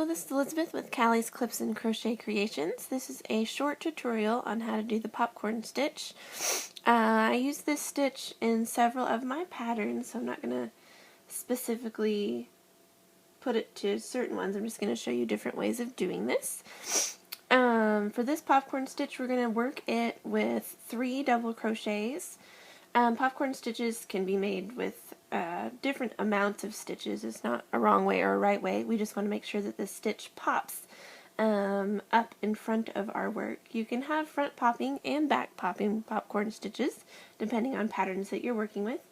this is Elizabeth with Callie's Clips and Crochet Creations. This is a short tutorial on how to do the popcorn stitch. I use this stitch in several of my patterns, so I'm not going to specifically put it to certain ones. I'm just going to show you different ways of doing this. For this popcorn stitch, we're going to work it with 3 double crochets. Popcorn stitches can be made with different amounts of stitches. It's not a wrong way or a right way. We just want to make sure that the stitch pops up in front of our work. You can have front popping and back popping popcorn stitches depending on patterns that you're working with.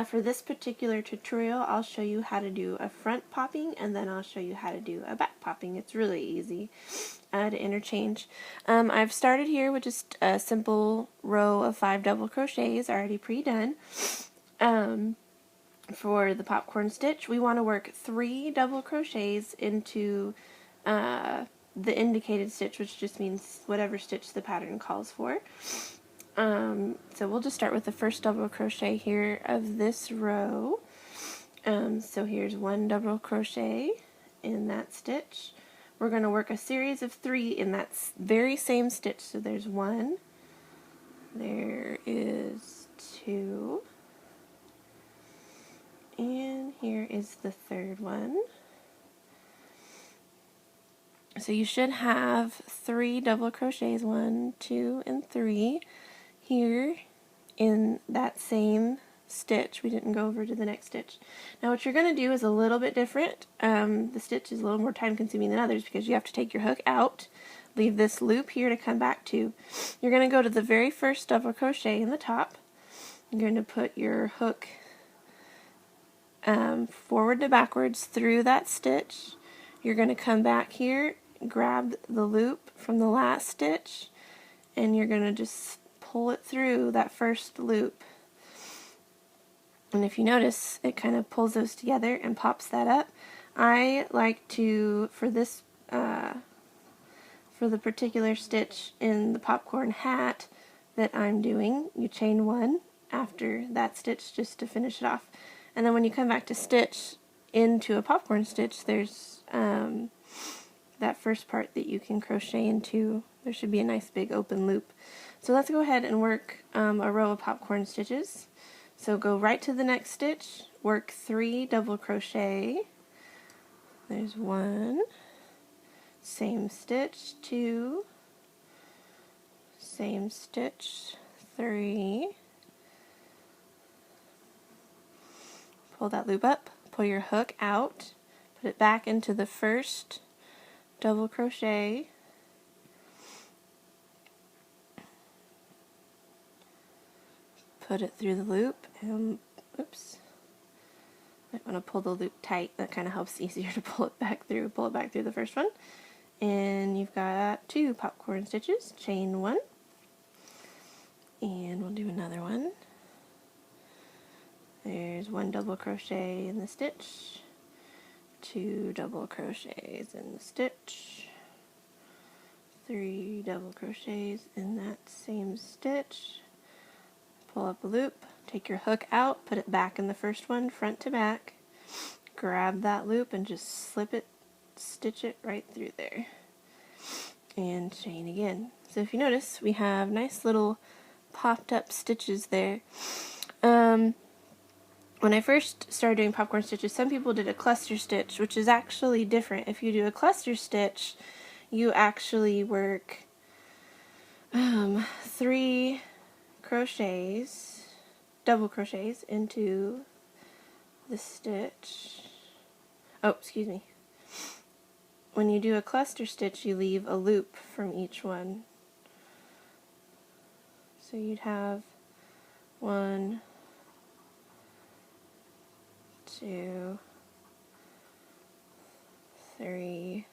For this particular tutorial, I'll show you how to do a front popping and then I'll show you how to do a back popping. It's really easy to interchange. I've started here with just a simple row of 5 double crochets already pre-done. For the popcorn stitch, we want to work 3 double crochets into the indicated stitch, which just means whatever stitch the pattern calls for. So we'll just start with the first double crochet here of this row. So here's 1 double crochet in that stitch. We're going to work a series of 3 in that very same stitch. So there's 1, there is 2, and here is the 3rd one. So you should have 3 double crochets, 1, 2, and 3 here in that same stitch. We didn't go over to the next stitch. Now what you're going to do is a little bit different. The stitch is a little more time consuming than others because you have to take your hook out, leave this loop here to come back to. You're going to go to the very first double crochet in the top. You're going to put your hook forward to backwards through that stitch. You're going to come back here, grab the loop from the last stitch, and you're going to just pull it through that first loop. And if you notice, it kind of pulls those together and pops that up. I like to, for this, for the particular stitch in the popcorn hat that I'm doing, you chain 1 after that stitch just to finish it off. And then when you come back to stitch into a popcorn stitch, there's that first part that you can crochet into. There should be a nice big open loop. So let's go ahead and work a row of popcorn stitches. So go right to the next stitch, work 3 double crochet. There's 1, same stitch, 2, same stitch, 3. Pull that loop up, pull your hook out, put it back into the first double crochet, put it through the loop, and oops, might want to pull the loop tight. That kind of helps easier to pull it back through the first one. And you've got 2 popcorn stitches, chain 1, and we'll do another one. There's 1 double crochet in the stitch, 2 double crochets in the stitch, 3 double crochets in that same stitch. Pull up a loop, take your hook out, put it back in the first one, front to back, grab that loop and just slip it, stitch it right through there, and chain again. So if you notice, we have nice little popped up stitches there. When I first started doing popcorn stitches, some people did a cluster stitch, which is actually different. If you do a cluster stitch, you actually work 3 crochets, double crochets into the stitch. Oh, excuse me. When you do a cluster stitch, you leave a loop from each one. So you'd have 1, 2, 3,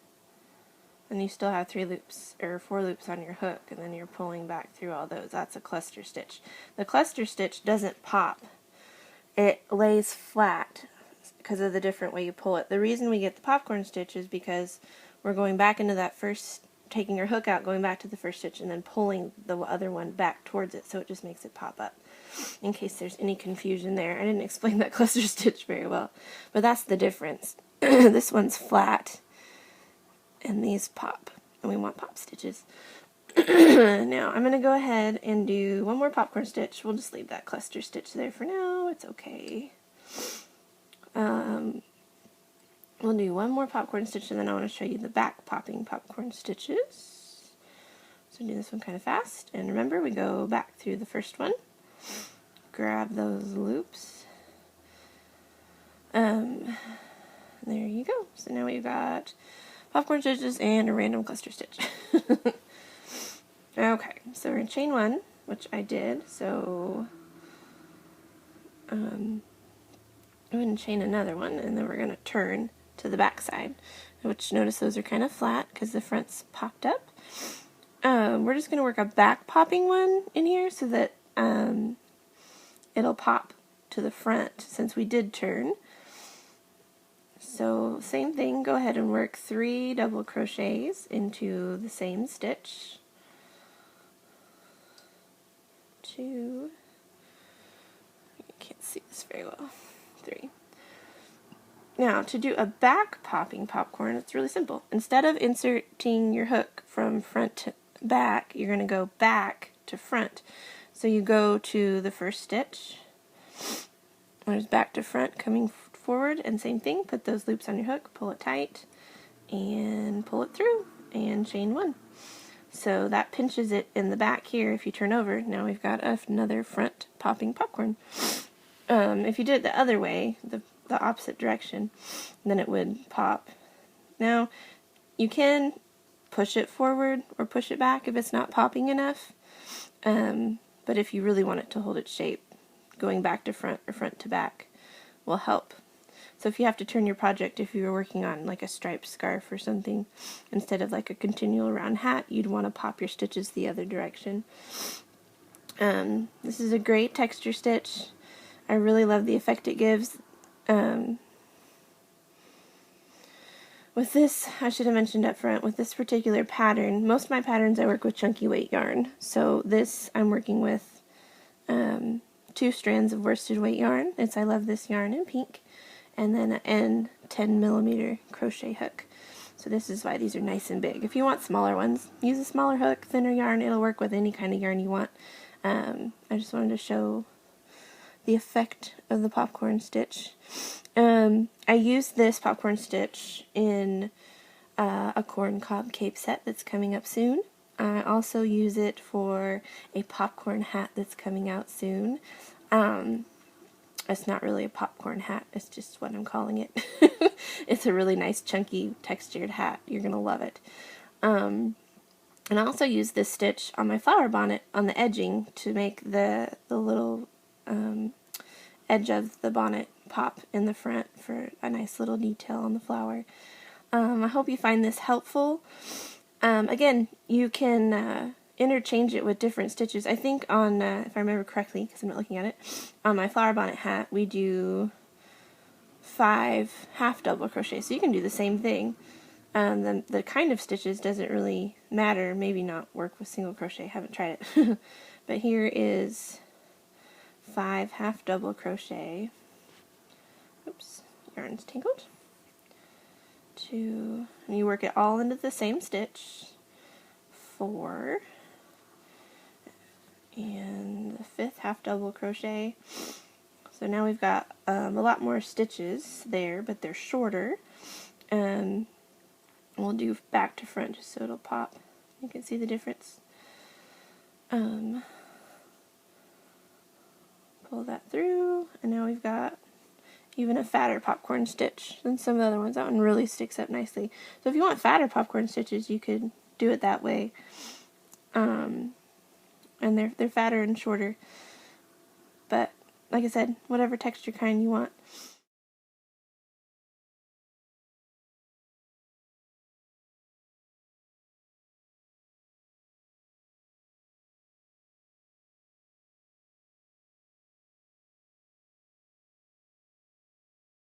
and you still have 3 loops or 4 loops on your hook, and then you're pulling back through all those. That's a cluster stitch. The cluster stitch doesn't pop. It lays flat because of the different way you pull it. The reason we get the popcorn stitch is because we're going back into that first, taking your hook out, going back to the first stitch, and then pulling the other one back towards it, so it just makes it pop up. In case there's any confusion there. I didn't explain that cluster stitch very well, but that's the difference. This one's flat, and these pop, and we want pop stitches. Now I'm going to go ahead and do one more popcorn stitch. We'll just leave that cluster stitch there for now. It's okay. We'll do one more popcorn stitch, and then I want to show you the back popping popcorn stitches. So do this one kind of fast, and remember we go back through the first one, grab those loops. There you go. So now we've got popcorn stitches and a random cluster stitch. Okay, so we're going to chain one, which I did, so I'm going to chain another one, and then we're going to turn to the back side, which notice those are kind of flat because the front's popped up. We're just going to work a back popping one in here so that it'll pop to the front since we did turn. So same thing, go ahead and work 3 double crochets into the same stitch. 2, you can't see this very well, 3. Now to do a back popping popcorn, it's really simple. Instead of inserting your hook from front to back, you're going to go back to front. So you go to the first stitch, there's back to front coming forward, and same thing, put those loops on your hook, pull it tight, and pull it through, and chain 1. So that pinches it in the back here. If you turn over, now we've got another front popping popcorn. If you did it the other way, the opposite direction, then it would pop. Now, you can push it forward or push it back if it's not popping enough, but if you really want it to hold its shape, going back to front or front to back will help. So if you have to turn your project, if you were working on like a striped scarf or something, instead of like a continual round hat, you'd want to pop your stitches the other direction. This is a great texture stitch. I really love the effect it gives. With this, I should have mentioned up front, with this particular pattern, most of my patterns I work with chunky weight yarn. So this I'm working with 2 strands of worsted weight yarn. I love this yarn in pink. And then an end 10mm crochet hook. So this is why these are nice and big. If you want smaller ones, use a smaller hook, thinner yarn. It'll work with any kind of yarn you want. I just wanted to show the effect of the popcorn stitch. I used this popcorn stitch in a corn cob cape set that's coming up soon. I also use it for a popcorn hat that's coming out soon. It's not really a popcorn hat, it's just what I'm calling it. It's a really nice chunky textured hat. You're going to love it. And I also use this stitch on my flower bonnet on the edging to make the little edge of the bonnet pop in the front for a nice little detail on the flower. I hope you find this helpful. Again, you can interchange it with different stitches. I think on, if I remember correctly, because I'm not looking at it, on my flower bonnet hat we do 5 half double crochet, so you can do the same thing. The kind of stitches doesn't really matter, maybe not work with single crochet, haven't tried it. But here is 5 half double crochet, oops, yarn's tangled, and you work it all into the same stitch, 4, and the 5th half double crochet. So now we've got a lot more stitches there, but they're shorter. We'll do back to front just so it'll pop. You can see the difference. Pull that through, and now we've got even a fatter popcorn stitch than some of the other ones. That one really sticks up nicely. So if you want fatter popcorn stitches, you could do it that way. And they're fatter and shorter. But like I said, whatever texture kind you want.